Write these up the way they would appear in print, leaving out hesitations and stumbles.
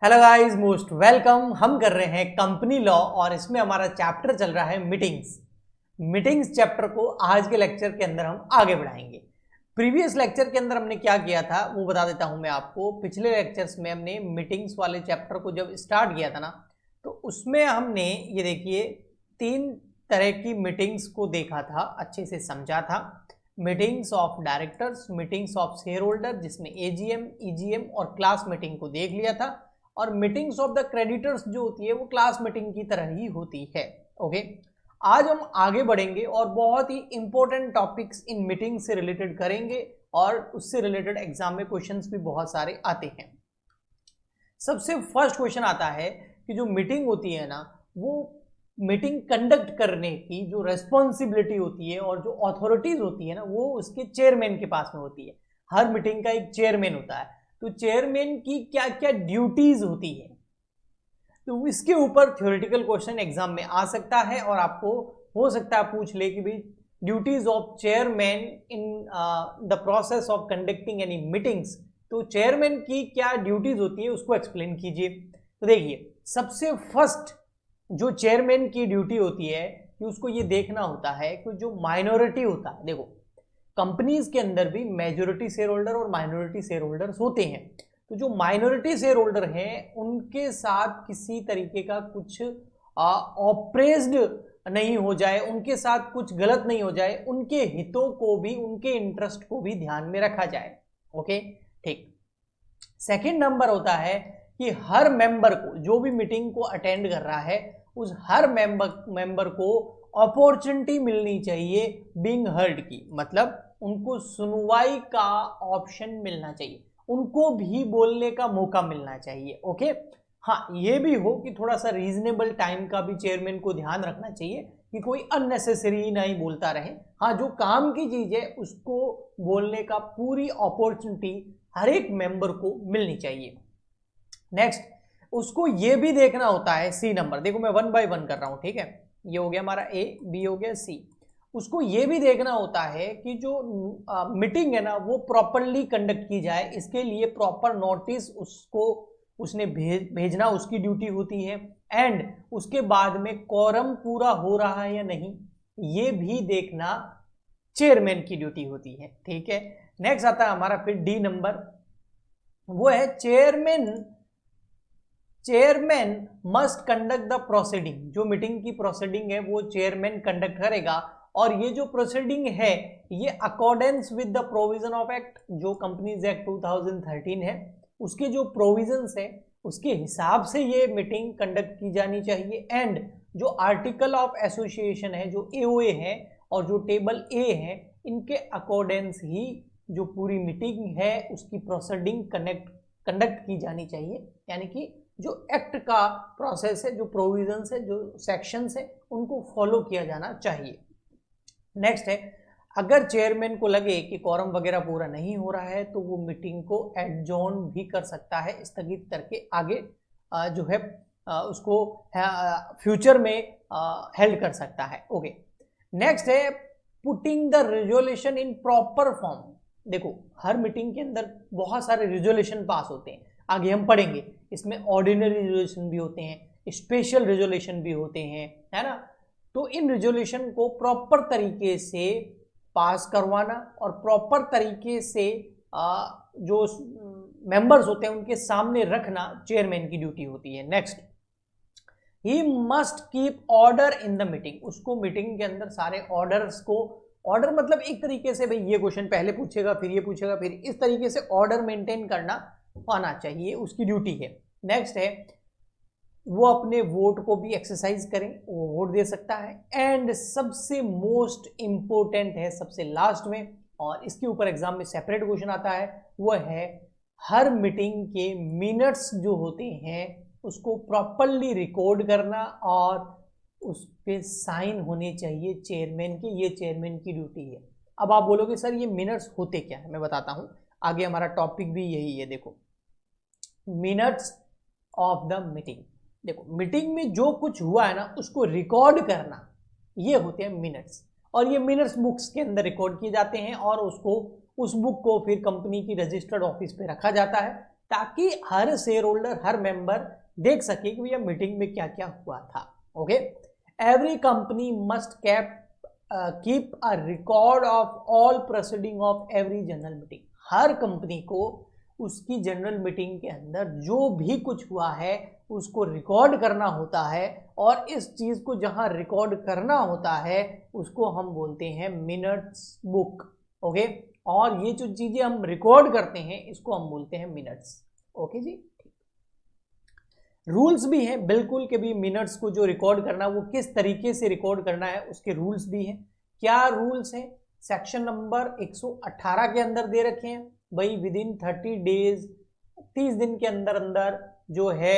Hello guys, most welcome. हम कर रहे हैं कंपनी लॉ और इसमें हमारा चैप्टर चल रहा है मीटिंग्स चैप्टर को आज के लेक्चर के अंदर हम आगे बढ़ाएंगे। प्रीवियस लेक्चर के अंदर हमने क्या किया था वो बता देता हूं मैं आपको। पिछले लेक्चर्स में हमने मीटिंग्स वाले चैप्टर को जब स्टार्ट किया था ना, तो उसमें हमने ये देखिए 3 तरह की मीटिंग्स को देखा था, अच्छे से समझा था। Meetings of directors, meetings of share holder जिसमें एजीएम, ईजीएम और क्लास मीटिंग को देख लिया था। और मीटिंग्स ऑफ द क्रेडिटर्स जो होती है वो क्लास मीटिंग की तरह ही होती है। ओके, आज हम आगे बढ़ेंगे और बहुत ही इंपॉर्टेंट टॉपिक्स इन मीटिंग से रिलेटेड करेंगे और उससे रिलेटेड एग्जाम में क्वेश्चंस भी बहुत सारे आते हैं। सबसे फर्स्ट क्वेश्चन आता है कि जो मीटिंग होती है ना, वो मीटिंग कंडक्ट करने की जो रेस्पॉन्सिबिलिटी होती है और जो अथॉरिटीज होती है ना, वो उसके चेयरमैन के पास में होती है। हर मीटिंग का एक चेयरमैन होता है, तो चेयरमैन की क्या क्या ड्यूटीज होती है, तो इसके ऊपर थ्योरेटिकल क्वेश्चन एग्जाम में आ सकता है और आपको हो सकता है पूछ ले कि भाई duties of chairman in the process of conducting any meetings, तो चेयरमैन की क्या ड्यूटीज होती है उसको एक्सप्लेन कीजिए। तो देखिए, सबसे फर्स्ट जो चेयरमैन की ड्यूटी होती है कि उसको ये देखना होता है कि जो माइनॉरिटी होता है, देखो कंपनीज के अंदर भी मेजॉरिटी शेयर होल्डर और माइनॉरिटी शेयर होल्डर्स होते हैं, तो जो माइनॉरिटी शेयर होल्डर हैं उनके साथ किसी तरीके का कुछ ऑप्रेस्ड नहीं हो जाए, उनके साथ कुछ गलत नहीं हो जाए, उनके हितों को भी, उनके इंटरेस्ट को भी ध्यान में रखा जाए। ओके, ठीक। सेकंड नंबर होता है कि हर मेंबर को, जो भी मीटिंग को अटेंड कर रहा है, उस हर मेंबर को अपॉर्चुनिटी मिलनी चाहिए बीइंग हर्ड की, मतलब उनको सुनवाई का ऑप्शन मिलना चाहिए, उनको भी बोलने का मौका मिलना चाहिए। ओके, हाँ, ये भी हो कि थोड़ा सा रीजनेबल टाइम का भी चेयरमैन को ध्यान रखना चाहिए कि कोई अननेसेसरी नहीं बोलता रहे। हाँ, जो काम की चीज है उसको बोलने का पूरी अपॉर्चुनिटी हर एक मेंबर को मिलनी चाहिए। नेक्स्ट, उसको ये भी देखना होता है, सी नंबर, देखो मैं 1 बाय 1 कर रहा हूं, ठीक है, ये हो गया हमारा ए, बी हो गया सी। उसको ये भी देखना होता है कि जो मीटिंग है ना वो प्रॉपरली कंडक्ट की जाए, इसके लिए प्रॉपर नोटिस उसको उसने भेजना उसकी ड्यूटी होती है। एंड उसके बाद में कोरम पूरा हो रहा है या नहीं, ये भी देखना चेयरमैन की ड्यूटी होती है। ठीक है, नेक्स्ट आता है हमारा फिर डी नंबर, वो है chairman must conduct the proceeding. जो मीटिंग की प्रोसीडिंग है वो चेयरमैन कंडक्ट करेगा, और ये जो प्रोसीडिंग है ये accordance with the provision of act, जो कंपनीज एक्ट 2013 है उसके जो प्रोविजंस है उसके हिसाब से ये मीटिंग कंडक्ट की जानी चाहिए। एंड जो आर्टिकल ऑफ एसोसिएशन है, जो एओए है और जो टेबल ए है, इनके अकॉर्डेंस ही जो पूरी मीटिंग है उसकी प्रोसीडिंग कंडक्ट की जानी चाहिए। यानी कि जो एक्ट का प्रोसेस है, जो प्रोविजंस है, जो सेक्शंस है, उनको फॉलो किया जाना चाहिए। नेक्स्ट है, अगर चेयरमैन को लगे कि कॉरम वगैरह पूरा नहीं हो रहा है तो वो मीटिंग को एडजॉर्न भी कर सकता है, स्थगित करके आगे जो है उसको फ्यूचर में हेल्ड कर सकता है। ओके, नेक्स्ट है putting the resolution in proper form. देखो, हर मीटिंग के अंदर बहुत सारे रेजोल्यूशन पास होते हैं, आगे हम पढ़ेंगे। इसमें ऑर्डिनरी रेजोल्यूशन भी होते हैं, स्पेशल रेजोल्यूशन भी होते हैं, है ना। तो इन रेजोल्यूशन को प्रॉपर तरीके से पास करवाना और प्रॉपर तरीके से जो मेंबर्स होते हैं उनके सामने रखना चेयरमैन की ड्यूटी होती है। Next, he must keep order in the meeting. उसको मीटिंग के अंदर सारे ऑर्डर्स को, ऑर्डर मतलब एक तरीके से भाई ये क्वेश्चन पहले पूछेगा फिर ये पूछेगा फिर, इस तरीके से ऑर्डर मेंटेन करना आना चाहिए, उसकी ड्यूटी है। नेक्स्ट है वो अपने वोट को भी एक्सरसाइज करें, वो वोट दे सकता है। एंड सबसे मोस्ट इंपोर्टेंट है सबसे लास्ट में, और इसके ऊपर एग्जाम में सेपरेट क्वेश्चन आता है, वो है हर मीटिंग के मिनट्स जो होते हैं उसको प्रॉपरली रिकॉर्ड करना और उस पर साइन होने चाहिए चेयरमैन के। ये चेयरमैन की ड्यूटी है। अब आप बोलोगे सर ये मिनट्स होते क्या है, मैं बताता हूं, आगे हमारा टॉपिक भी यही है। देखो, मिनट्स ऑफ द मीटिंग, देखो मीटिंग में जो कुछ हुआ है ना उसको रिकॉर्ड करना, ये होते हैं मिनट्स। और ये मिनट्स बुक्स के अंदर रिकॉर्ड किए जाते हैं और उसको, उस बुक को फिर कंपनी की रजिस्टर्ड ऑफिस पे रखा जाता है। ताकि हर शेयर होल्डर, हर मेंबर देख सके कि भैया मीटिंग में क्या क्या हुआ था। Okay, every company must keep a record of all proceeding of every general meeting. Her company को उसकी जनरल मीटिंग के अंदर जो भी कुछ हुआ है उसको रिकॉर्ड करना होता है, और इस चीज को जहां रिकॉर्ड करना होता है उसको हम बोलते हैं मिनट्स बुक। ओके, और ये जो चीजें हम रिकॉर्ड करते हैं इसको हम बोलते हैं मिनट्स। ओके जी, रूल्स भी हैं बिल्कुल कि भी मिनट्स को जो रिकॉर्ड करना वो किस तरीके से रिकॉर्ड करना है, उसके रूल्स भी हैं। क्या रूल्स हैं? सेक्शन नंबर 118 के अंदर दे रखे हैं भाई, विद इन 30 डेज, 30 दिन के अंदर अंदर जो है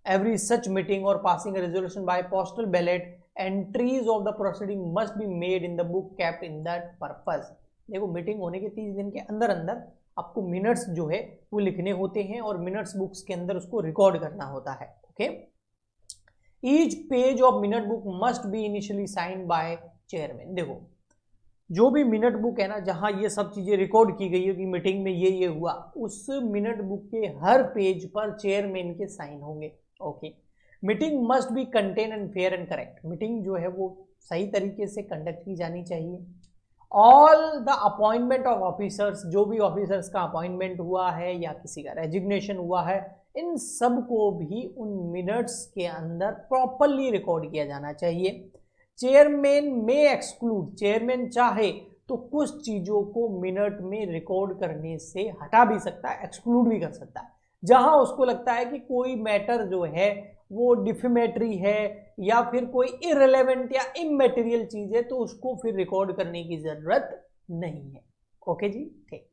एवरी सच मीटिंग और passing resolution bye postal ballot, entries of the proceeding must be made in the book kept in that purpose. देखो, मीटिंग होने के 30 दिन के अंदर अंदर आपको मिनट्स जो है वो लिखने होते हैं और मिनट्स बुक्स के अंदर उसको रिकॉर्ड करना होता है। Okay, each page of minute book must be initially sign by chairman. देखो, जो भी मिनट बुक है ना, जहां ये सब चीजें रिकॉर्ड की गई है कि मीटिंग में ये हुआ, उस मिनट बुक के हर पेज पर चेयरमैन के साइन होंगे। Okay, meeting must be contain and fair and correct. Meeting जो है वो सही तरीके से कंडक्ट की जानी चाहिए। All the appointment of officers, जो भी ऑफिसर्स का अपॉइंटमेंट हुआ है या किसी का रेजिग्नेशन हुआ है, इन सब को भी उन मिनट्स के अंदर प्रॉपरली रिकॉर्ड किया जाना चाहिए। चेयरमैन में एक्सक्लूड, चेयरमैन चाहे तो कुछ चीजों को मिनट में रिकॉर्ड करने से हटा भी सकता है, एक्सक्लूड भी कर सकता है। जहां उसको लगता है कि कोई मैटर जो है वो डिफेमेटरी है या फिर कोई इररिलेवेंट या इमैटेरियल चीज है, तो उसको फिर रिकॉर्ड करने की जरूरत नहीं है। ओके जी, ठीक।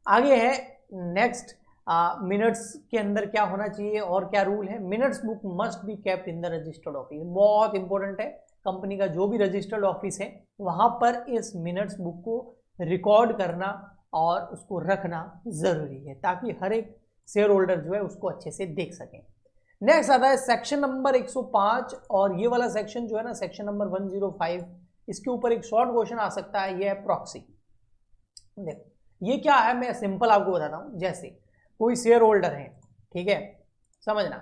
आगे है नेक्स्ट, मिनट्स के अंदर क्या होना चाहिए और क्या रूल है। Minutes book must be kept in the registered office. बहुत इंपॉर्टेंट है, कंपनी का जो भी रजिस्टर्ड ऑफिस है वहां पर इस मिनट्स बुक को रिकॉर्ड करना और उसको रखना जरूरी है, ताकि हर एक शेयर होल्डर जो है उसको अच्छे से देख सकें। नेक्स्ट आता है सेक्शन नंबर 105, और ये वाला सेक्शन जो है ना, सेक्शन नंबर 105, इसके ऊपर एक शॉर्ट क्वेश्चन आ सकता है, ये है प्रॉक्सी। देखो, ये क्या है, मैं सिंपल आपको बताता हूं। जैसे कोई शेयर होल्डर है, ठीक है, समझना,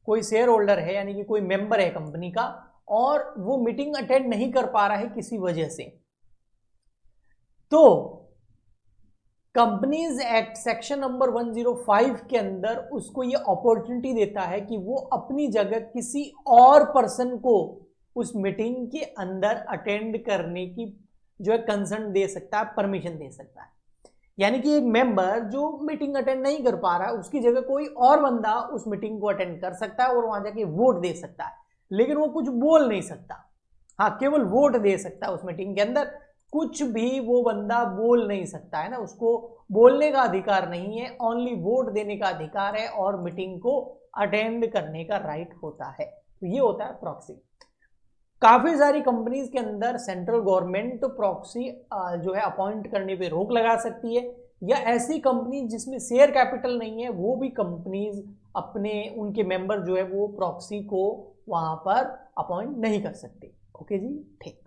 कोई शेयर होल्डर है यानी कि कोई मेंबर है कंपनी का, और वो मीटिंग अटेंड नहीं कर पा रहा है किसी वजह से, तो कंपनीज एक्ट सेक्शन नंबर 105 के अंदर उसको ये अपॉर्चुनिटी देता है कि वो अपनी जगह किसी और पर्सन को उस मीटिंग के अंदर अटेंड करने की जो है कंसर्न दे सकता है, परमिशन दे सकता है। यानी कि एक मेंबर जो मीटिंग अटेंड नहीं कर पा रहा है, उसकी जगह कोई और बंदा उस मीटिंग को अटेंड कर सकता है और वहां जाके वोट दे सकता है, लेकिन वो कुछ बोल नहीं सकता। हाँ, केवल वोट दे सकता है उस मीटिंग के अंदर, कुछ भी वो बंदा बोल नहीं सकता है ना, उसको बोलने का अधिकार नहीं है, ओनली वोट देने का अधिकार है और मीटिंग को अटेंड करने का राइट होता है। तो ये होता है प्रॉक्सी। काफी सारी कंपनीज के अंदर सेंट्रल गवर्नमेंट प्रॉक्सी जो है अपॉइंट करने पे रोक लगा सकती है, या ऐसी कंपनी जिसमें शेयर कैपिटल नहीं है वो भी कंपनीज अपने उनके मेंबर जो है वो प्रॉक्सी को वहां पर अपॉइंट नहीं कर सकते। ओके जी, ठीक।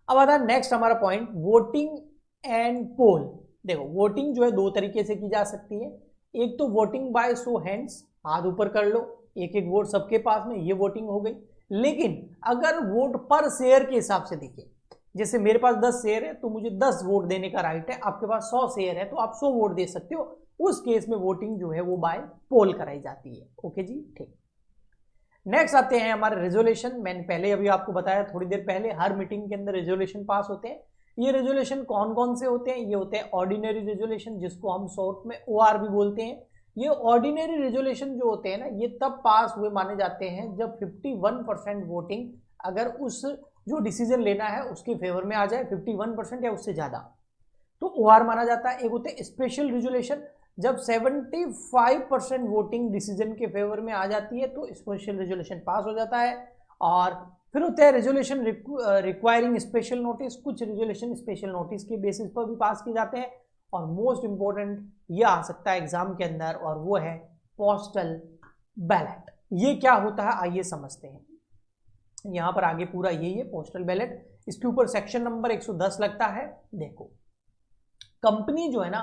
अब आता है नेक्स्ट हमारा पॉइंट, वोटिंग एंड पोल। देखो, वोटिंग जो है दो तरीके से की जा सकती है। एक तो वोटिंग बाय शो हैंड्स, हाथ ऊपर कर लो, एक एक वोट सबके पास में, ये वोटिंग हो गई। लेकिन अगर वोट पर शेयर के हिसाब से देखें, जैसे मेरे पास 10 शेयर है तो मुझे 10 वोट देने का राइट है, आपके पास 100 शेयर है तो आप 100 वोट दे सकते हो, उस केस में वोटिंग जो है वो बाय पोल कराई जाती है। ओके जी, ठीक। नेक्स्ट आते हैं हमारे रेजोल्यूशन। मैंने पहले अभी आपको बताया थोड़ी देर पहले, हर मीटिंग के अंदर रेजोल्यूशन पास होते हैं। ये रेजोल्यूशन कौन कौन से होते हैं? ये होते हैं ऑर्डिनरी रेजोल्यूशन, जिसको हम शॉर्ट में OR भी बोलते हैं। ये ऑर्डिनरी रेजोल्यूशन जो होते हैं ना, ये तब पास हुए माने जाते हैं जब 51% वोटिंग अगर उस जो डिसीजन लेना है उसके फेवर में आ जाए, 51% या उससे ज्यादा, तो OR माना जाता है। एक होते हैं स्पेशल रेजोल्यूशन, जब 75% वोटिंग डिसीजन के फेवर में आ जाती है तो स्पेशल रेजोल्यूशन पास हो जाता है। और फिर होता है रेजोल्यूशन रिक्वायरिंग स्पेशल नोटिस, कुछ रेजोल्यूशन स्पेशल नोटिस के बेसिस पर भी पास किए जाते हैं। और मोस्ट इंपॉर्टेंट ये आ सकता है एग्जाम के अंदर, और वो है पोस्टल बैलेट। ये क्या होता है आइए समझते हैं। यहां पर आगे पूरा यही है पोस्टल बैलेट, इसके ऊपर सेक्शन नंबर 110 लगता है। देखो, कंपनी जो है ना,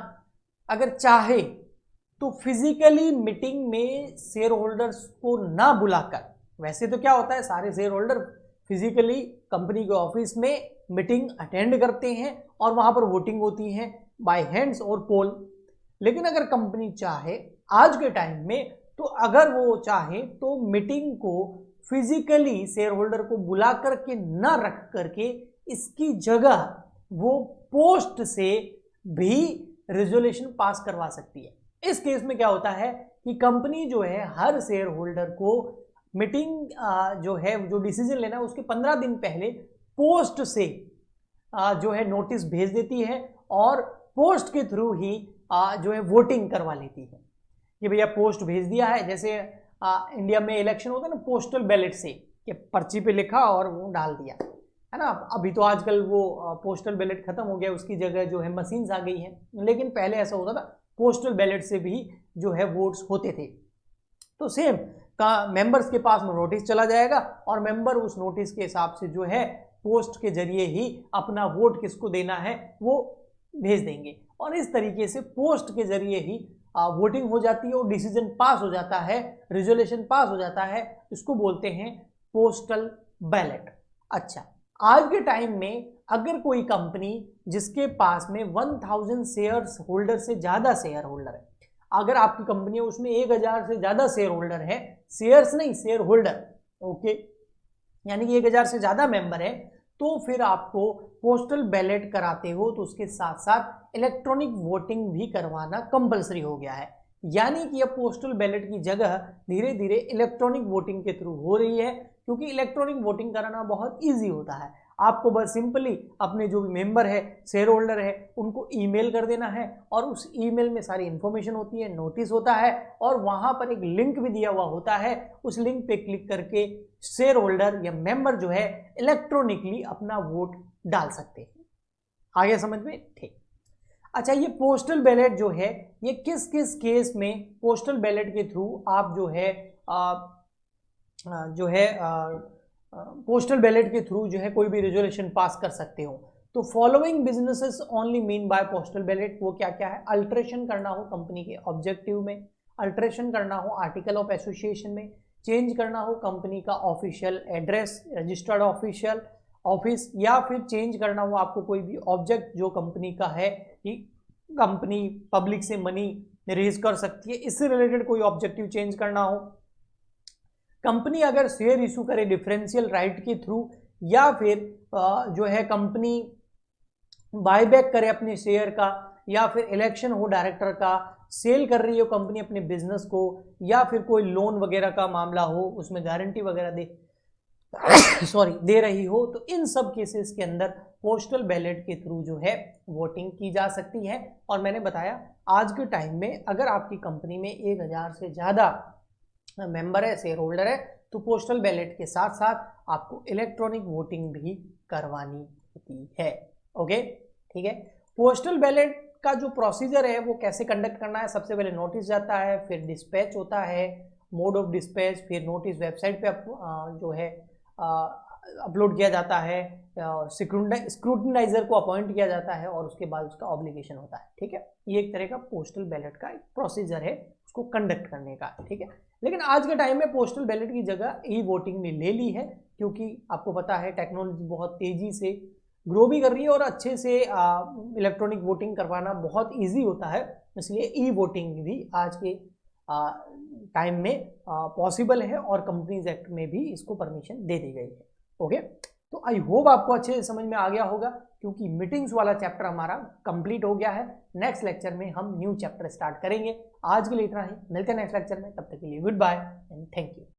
अगर चाहे तो फिजिकली मीटिंग में शेयर होल्डर्स को ना बुलाकर, वैसे तो क्या होता है सारे शेयर होल्डर फिजिकली कंपनी के ऑफिस में मीटिंग अटेंड करते हैं और वहां पर वोटिंग होती है बाय हैंड्स और पोल, लेकिन अगर कंपनी चाहे आज के टाइम में, तो अगर वो चाहे तो मीटिंग को फिजिकली शेयर होल्डर को बुला करके ना रख करके इसकी जगह वो पोस्ट से भी रेजोल्यूशन पास करवा सकती है। इस केस में क्या होता है कि कंपनी जो है हर शेयर होल्डर को मीटिंग जो है जो डिसीजन लेना है उसके 15 दिन पहले पोस्ट से जो है नोटिस भेज देती है और पोस्ट के थ्रू ही जो है वोटिंग करवा लेती है कि भैया पोस्ट भेज दिया है। जैसे इंडिया में इलेक्शन होता है ना पोस्टल बैलेट से, कि पर्ची पे लिखा और वो डाल दिया है ना। अभी तो आजकल वो पोस्टल बैलेट खत्म हो गया, उसकी जगह जो है मशीन्स आ गई हैं, लेकिन पहले ऐसा होता था पोस्टल बैलेट से भी जो है वोट्स होते थे। तो सेम का मेंबर्स के पास में नोटिस चला जाएगा और मेंबर उस नोटिस के हिसाब से जो है पोस्ट के जरिए ही अपना वोट किसको देना है वो भेज देंगे और इस तरीके से पोस्ट के जरिए ही वोटिंग हो जाती है और डिसीजन पास हो जाता है, रिजोल्यूशन पास हो जाता है। इसको बोलते हैं पोस्टल बैलेट। अच्छा, आज के टाइम में अगर कोई कंपनी जिसके पास में 1000 शेयर होल्डर से ज्यादा शेयर होल्डर है, अगर आपकी कंपनी है उसमें 1000 से ज्यादा शेयर होल्डर है, शेयर्स नहीं शेयर होल्डर, ओके, यानी कि 1000 से ज्यादा मेंबर है, तो फिर आपको पोस्टल बैलेट कराते हो तो उसके साथ साथ इलेक्ट्रॉनिक वोटिंग भी करवाना कंपलसरी हो गया है। यानी कि अब पोस्टल बैलेट की जगह धीरे धीरे इलेक्ट्रॉनिक वोटिंग के थ्रू हो रही है, क्योंकि इलेक्ट्रॉनिक वोटिंग कराना बहुत ईजी होता है। आपको बस सिंपली अपने जो भी मेंबर है शेयर होल्डर है उनको ईमेल कर देना है और उस ईमेल में सारी इंफॉर्मेशन होती है, नोटिस होता है और वहां पर एक लिंक भी दिया हुआ होता है। उस लिंक पे क्लिक करके शेयर होल्डर या मेंबर जो है इलेक्ट्रॉनिकली अपना वोट डाल सकते हैं। आगे समझ में? ठीक। अच्छा, ये पोस्टल बैलेट जो है ये किस किस केस में पोस्टल बैलेट के थ्रू आप जो है पोस्टल बैलेट के थ्रू जो है कोई भी रेजोल्यूशन पास कर सकते हो। तो following businesses only mean by postal ballot, वो क्या क्या है? अल्टरेशन करना हो कंपनी के ऑब्जेक्टिव में, अल्टरेशन करना हो आर्टिकल ऑफ एसोसिएशन में, चेंज करना हो कंपनी का official address, registered official office, या फिर चेंज करना हो आपको कोई भी ऑब्जेक्ट जो कंपनी का है कि कंपनी पब्लिक से मनी रेज कर सकती है, इससे रिलेटेड कोई ऑब्जेक्टिव चेंज करना हो, कंपनी अगर शेयर इशू करे डिफरेंशियल राइट के थ्रू, या फिर जो है कंपनी बायबैक करे अपने शेयर का, या फिर इलेक्शन हो डायरेक्टर का, सेल कर रही हो कंपनी अपने बिजनेस को, या फिर कोई लोन वगैरह का मामला हो उसमें गारंटी वगैरह दे रही हो, तो इन सब केसेस के अंदर पोस्टल बैलेट के थ्रू जो है वोटिंग की जा सकती है। और मैंने बताया आज के टाइम में अगर आपकी कंपनी में 1000 से ज़्यादा मेंबर है, शेयर होल्डर है, तो पोस्टल बैलेट के साथ साथ आपको इलेक्ट्रॉनिक वोटिंग भी करवानी होती है। ओके, ठीक है। पोस्टल बैलेट का जो प्रोसीजर है वो कैसे कंडक्ट करना है? सबसे पहले नोटिस जाता है, फिर डिस्पैच होता है, मोड ऑफ डिस्पैच, फिर नोटिस वेबसाइट पे जो है अपलोड किया जाता है, स्क्रूटनाइजर को अपॉइंट किया जाता है और उसके बाद उसका ऑब्लिगेशन होता है। ठीक है, ये एक तरह का पोस्टल बैलेट का एक प्रोसीजर है उसको कंडक्ट करने का। ठीक है, लेकिन आज के टाइम में पोस्टल बैलेट की जगह ई वोटिंग ने ले ली है, क्योंकि आपको पता है टेक्नोलॉजी बहुत तेजी से ग्रो भी कर रही है और अच्छे से इलेक्ट्रॉनिक वोटिंग करवाना बहुत ईजी होता है, इसलिए ई वोटिंग भी आज के टाइम में पॉसिबल है और कंपनीज एक्ट में भी इसको परमिशन दे दी गई है। ओके, तो आई होप आपको अच्छे से समझ में आ गया होगा, क्योंकि मीटिंग्स वाला चैप्टर हमारा कंप्लीट हो गया है। नेक्स्ट लेक्चर में हम न्यू चैप्टर स्टार्ट करेंगे। आज के लिए इतना ही, मिलते हैं नेक्स्ट लेक्चर में, तब तक के लिए goodbye and thank you.